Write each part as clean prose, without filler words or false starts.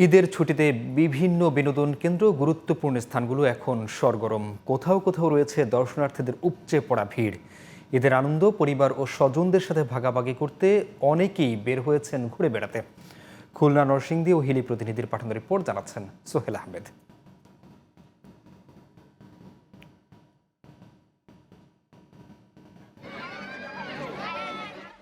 ঈদের ছুটিতে বিভিন্ন বিনোদন কেন্দ্র গুরুত্বপূর্ণ স্থানগুলো এখন সরগরম। কোথাও কোথাও রয়েছে দর্শনার্থীদের উপচে পড়া ভিড়। ঈদের আনন্দ পরিবার ও স্বজনদের সাথে ভাগাভাগি করতে অনেকেই বের হয়েছেন ঘুরে বেড়াতে। খুলনা, নরসিংদী ও হিলি প্রতিনিধির পাঠানো রিপোর্ট জানাচ্ছেন সোহেল আহমেদ।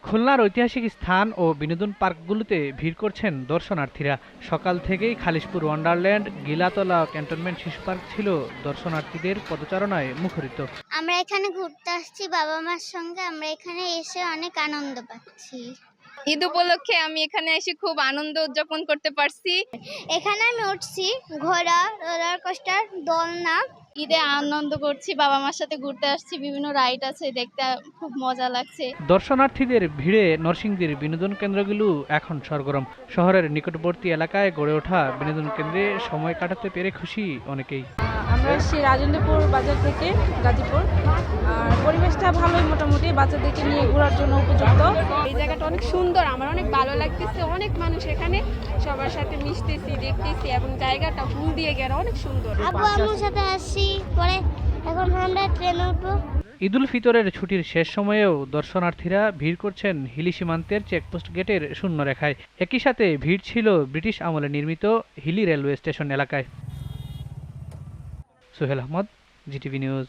খুলনার ঐতিহাসিক স্থান ও বিনোদন পার্কগুলোতে ভিড় করছেন দর্শনার্থীরা। সকাল থেকেই খালিশপুর ওয়ান্ডারল্যান্ড, গিলাতলা ক্যান্টনমেন্ট শিশু পার্ক ছিল দর্শনার্থীদের পদচারণায় মুখরিত। আমরা এখানে ঘুরতে আসছি বাবা মার সঙ্গে, আমরা এখানে এসে অনেক আনন্দ পাচ্ছি। ঈদ উপলক্ষে আমি এখানে এসে খুব আনন্দ উদযাপন করতে পারছি। এখানে আমি উঠছি ঘোড়া, রোলার কোস্টার, দোলনা। ঈদে আনন্দ করছি, বাবা মার সাথে ঘুরতে আসছি, বিভিন্ন রাইড আছে, দেখতে খুব মজা লাগছে। দর্শনার্থীদের ভিড়ে নরসিংদীর বিনোদন কেন্দ্রগুলো এখন সরগরম। শহরের নিকটবর্তী এলাকায় গড়ে ওঠা বিনোদন কেন্দ্রে সময় কাটাতে পেরে খুশি অনেকেই। আমরা এসেছি রাজেন্দ্রপুর বাজার থেকে গাজীপুর। আর পরিবেশটা ভালোই, মোটামুটি বাচ্চাদেরকে নিয়ে ঘোরার জন্য উপযুক্ত। এই জায়গাটা অনেক সুন্দর, আমার অনেক ভালো লাগতেছে। অনেক মানুষ এখানে, সবার সাথে মিশতেছি, দেখতেছি, এবং জায়গাটা ফুল দিয়ে গেলে অনেক সুন্দর। আব্বু আম্মুর সাথে আসছি, পরে এখন আমরা ট্রেনে উঠবো। ঈদুল ফিতরের ছুটির শেষ সময়েও দর্শনার্থীরা ভিড় করছেন হিলি সীমান্তের চেকপোস্ট গেটের শূন্যরেখায়। একই সাথে ভিড় ছিল ব্রিটিশ আমলে নির্মিত হিলি রেলওয়ে স্টেশন এলাকায়। Sohel Ahmad, GTV news.